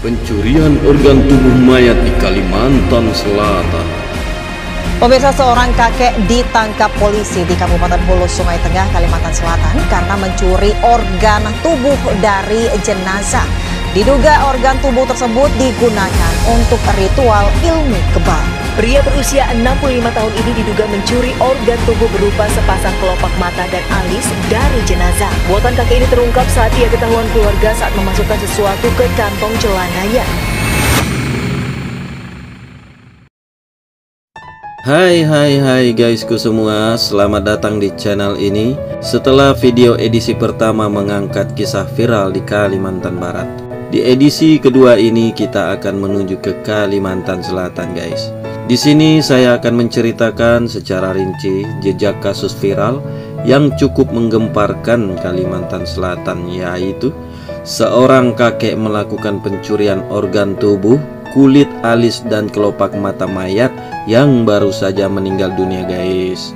Pencurian organ tubuh mayat di Kalimantan Selatan. Pemirsa, seorang kakek ditangkap polisi di Kabupaten Hulu Sungai Tengah, Kalimantan Selatan karena mencuri organ tubuh dari jenazah. Diduga organ tubuh tersebut digunakan untuk ritual ilmu kebal. Pria berusia 65 tahun ini diduga mencuri organ tubuh berupa sepasang kelopak mata dan alis dari jenazah. Buatan kakek ini terungkap saat ia ketahuan keluarga saat memasukkan sesuatu ke kantong celananya. Hai guysku semua, selamat datang di channel ini. Setelah video edisi pertama mengangkat kisah viral di Kalimantan Barat, di edisi kedua ini kita akan menuju ke Kalimantan Selatan guys. Di sini saya akan menceritakan secara rinci jejak kasus viral yang cukup menggemparkan Kalimantan Selatan, yaitu seorang kakek melakukan pencurian organ tubuh, kulit, alis, dan kelopak mata mayat yang baru saja meninggal dunia guys.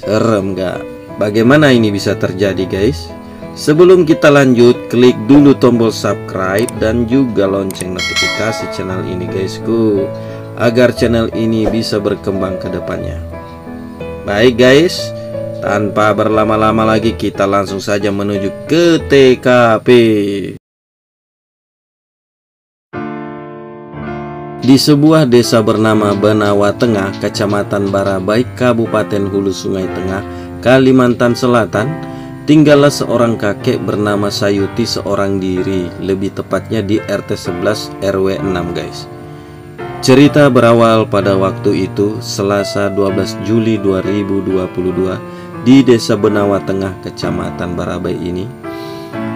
Serem gak? Bagaimana ini bisa terjadi guys? Sebelum kita lanjut, klik dulu tombol subscribe dan juga lonceng notifikasi channel ini guysku, agar channel ini bisa berkembang ke depannya. Baik guys, tanpa berlama-lama lagi kita langsung saja menuju ke TKP. Di sebuah desa bernama Benawa Tengah, Kecamatan Barabai, Kabupaten Hulu Sungai Tengah, Kalimantan Selatan, tinggallah seorang kakek bernama Sayuti seorang diri, lebih tepatnya di RT 11 RW 6 guys. Cerita berawal pada waktu itu Selasa 12 Juli 2022 di desa Benawa Tengah, Kecamatan Barabai ini.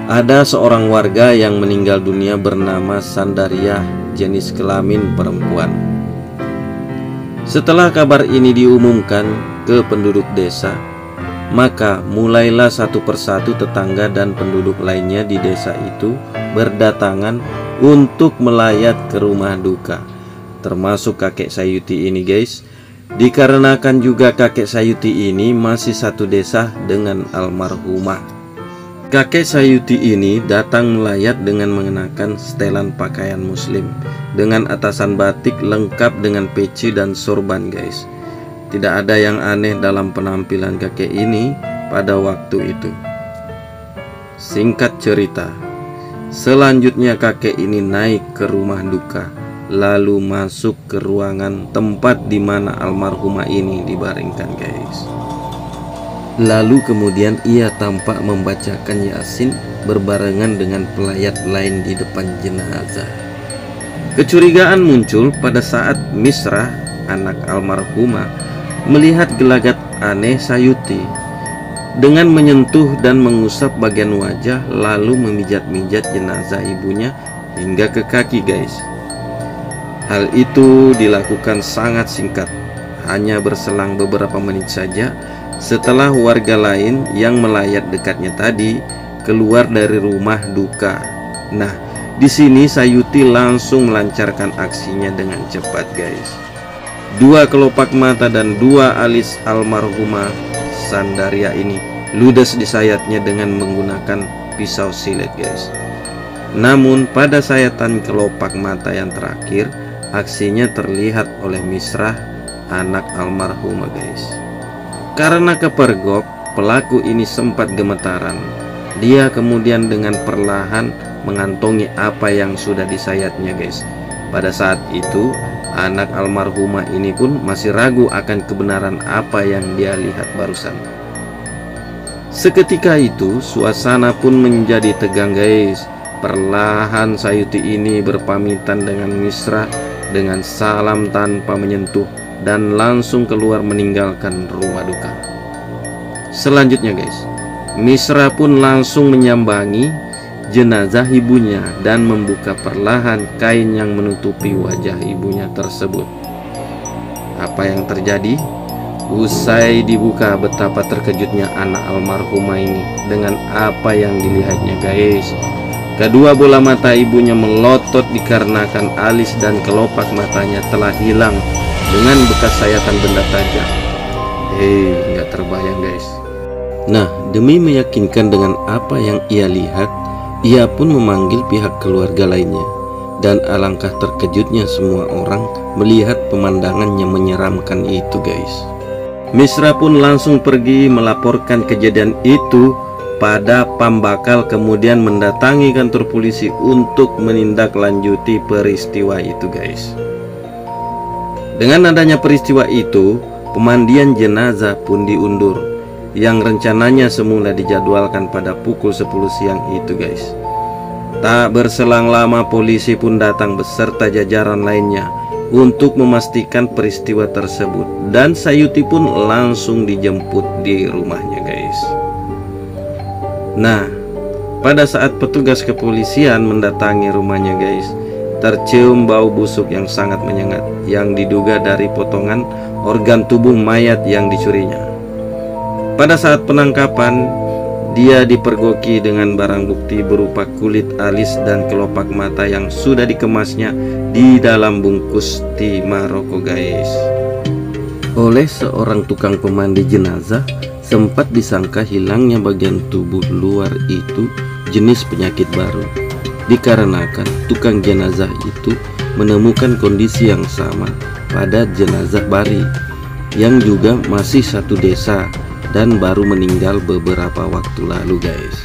Ada seorang warga yang meninggal dunia bernama Sandaria, jenis kelamin perempuan. Setelah kabar ini diumumkan ke penduduk desa, maka mulailah satu persatu tetangga dan penduduk lainnya di desa itu berdatangan untuk melayat ke rumah duka, termasuk kakek Sayuti ini guys. Dikarenakan juga kakek Sayuti ini masih satu desa dengan almarhumah. Kakek Sayuti ini datang melayat dengan mengenakan setelan pakaian muslim dengan atasan batik lengkap dengan peci dan sorban guys. Tidak ada yang aneh dalam penampilan kakek ini pada waktu itu. Singkat cerita, selanjutnya kakek ini naik ke rumah duka, lalu masuk ke ruangan tempat di mana almarhumah ini dibaringkan guys. Lalu kemudian ia tampak membacakan Yasin berbarengan dengan pelayat lain di depan jenazah. Kecurigaan muncul pada saat Misrah, anak almarhumah, melihat gelagat aneh Sayuti dengan menyentuh dan mengusap bagian wajah, lalu memijat-mijat jenazah ibunya hingga ke kaki guys. Hal itu dilakukan sangat singkat, hanya berselang beberapa menit saja setelah warga lain yang melayat dekatnya tadi keluar dari rumah duka. Nah, di sini Sayuti langsung melancarkan aksinya dengan cepat guys. Dua kelopak mata dan dua alis almarhumah Sandaria ini ludes disayatnya dengan menggunakan pisau silet guys. Namun pada sayatan kelopak mata yang terakhir, aksinya terlihat oleh Misrah, anak almarhumah guys. Karena kepergok, pelaku ini sempat gemetaran. Dia kemudian dengan perlahan mengantongi apa yang sudah disayatnya guys. Pada saat itu anak almarhumah ini pun masih ragu akan kebenaran apa yang dia lihat barusan. Seketika itu suasana pun menjadi tegang guys. Perlahan Sayuti ini berpamitan dengan Misrah dengan salam tanpa menyentuh dan langsung keluar meninggalkan rumah duka. Selanjutnya guys, Misrah pun langsung menyambangi jenazah ibunya dan membuka perlahan kain yang menutupi wajah ibunya tersebut. Apa yang terjadi? Usai dibuka, betapa terkejutnya anak almarhumah ini dengan apa yang dilihatnya guys. Kedua bola mata ibunya melotot dikarenakan alis dan kelopak matanya telah hilang dengan bekas sayatan benda tajam. Nggak terbayang guys. Nah, demi meyakinkan dengan apa yang ia lihat, ia pun memanggil pihak keluarga lainnya. Dan alangkah terkejutnya semua orang melihat pemandangan yang menyeramkan itu guys. Misra pun langsung pergi melaporkan kejadian itu pada Pambakal, kemudian mendatangi kantor polisi untuk menindaklanjuti peristiwa itu guys. Dengan adanya peristiwa itu, pemandian jenazah pun diundur, yang rencananya semula dijadwalkan pada pukul 10 siang itu guys. Tak berselang lama polisi pun datang beserta jajaran lainnya untuk memastikan peristiwa tersebut, dan Sayuti pun langsung dijemput di rumahnya guys. Nah, pada saat petugas kepolisian mendatangi rumahnya guys, tercium bau busuk yang sangat menyengat yang diduga dari potongan organ tubuh mayat yang dicurinya. Pada saat penangkapan, dia dipergoki dengan barang bukti berupa kulit alis dan kelopak mata yang sudah dikemasnya di dalam bungkus timah rokok guys. Oleh seorang tukang pemandi jenazah, sempat disangka hilangnya bagian tubuh luar itu jenis penyakit baru, dikarenakan tukang jenazah itu menemukan kondisi yang sama pada jenazah Bari yang juga masih satu desa dan baru meninggal beberapa waktu lalu guys.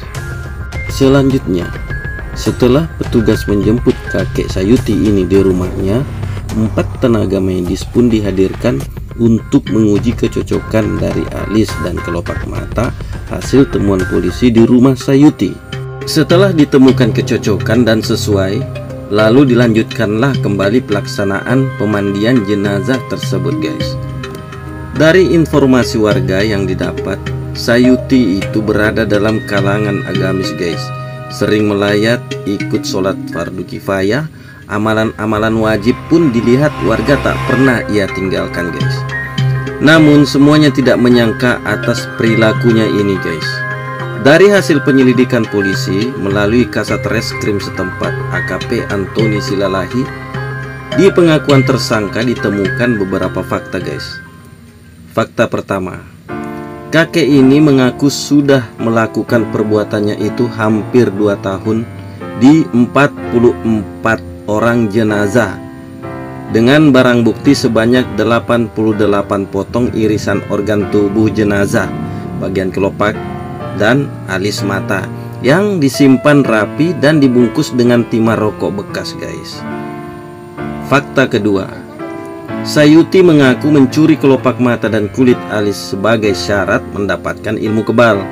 Selanjutnya, setelah petugas menjemput kakek Sayuti ini di rumahnya, 4 tenaga medis pun dihadirkan untuk menguji kecocokan dari alis dan kelopak mata hasil temuan polisi di rumah Sayuti. Setelah ditemukan kecocokan dan sesuai, lalu dilanjutkanlah kembali pelaksanaan pemandian jenazah tersebut guys. Dari informasi warga yang didapat, Sayuti itu berada dalam kalangan agamis guys, sering melayat, ikut sholat fardu kifayah, amalan-amalan wajib pun dilihat warga tak pernah ia tinggalkan guys. Namun semuanya tidak menyangka atas perilakunya ini guys. Dari hasil penyelidikan polisi melalui Kasat Reskrim setempat AKP Antoni Silalahi, di pengakuan tersangka ditemukan beberapa fakta guys. Fakta pertama, kakek ini mengaku sudah melakukan perbuatannya itu hampir 2 tahun di 44 orang jenazah dengan barang bukti sebanyak 88 potong irisan organ tubuh jenazah, bagian kelopak dan alis mata yang disimpan rapi dan dibungkus dengan timah rokok bekas guys. Fakta kedua, Sayuti mengaku mencuri kelopak mata dan kulit alis sebagai syarat mendapatkan ilmu kebal.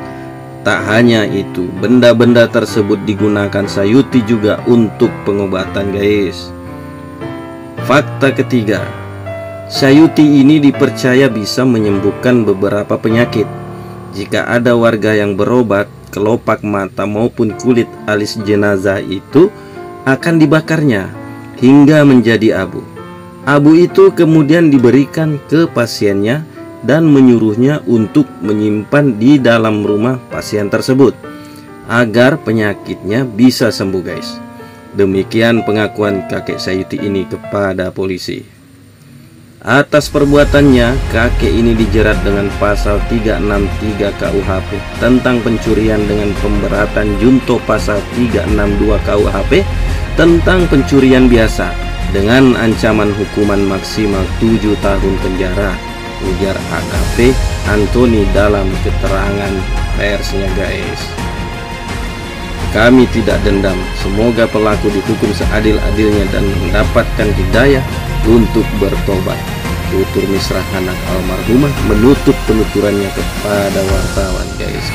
Tak hanya itu, benda-benda tersebut digunakan Sayuti juga untuk pengobatan guys. Fakta ketiga, Sayuti ini dipercaya bisa menyembuhkan beberapa penyakit. Jika ada warga yang berobat, kelopak mata maupun kulit alis jenazah itu akan dibakarnya hingga menjadi abu. Abu itu kemudian diberikan ke pasiennya dan menyuruhnya untuk menyimpan di dalam rumah pasien tersebut agar penyakitnya bisa sembuh guys. Demikian pengakuan kakek Sayuti ini kepada polisi. Atas perbuatannya, kakek ini dijerat dengan pasal 363 KUHP tentang pencurian dengan pemberatan junto pasal 362 KUHP tentang pencurian biasa dengan ancaman hukuman maksimal 7 tahun penjara, ujar AKP Antoni dalam keterangan persnya guys. Kami tidak dendam, semoga pelaku dihukum seadil-adilnya dan mendapatkan hidayah untuk bertobat, tutur Misra anak almarhumah menutup penuturannya kepada wartawan guys.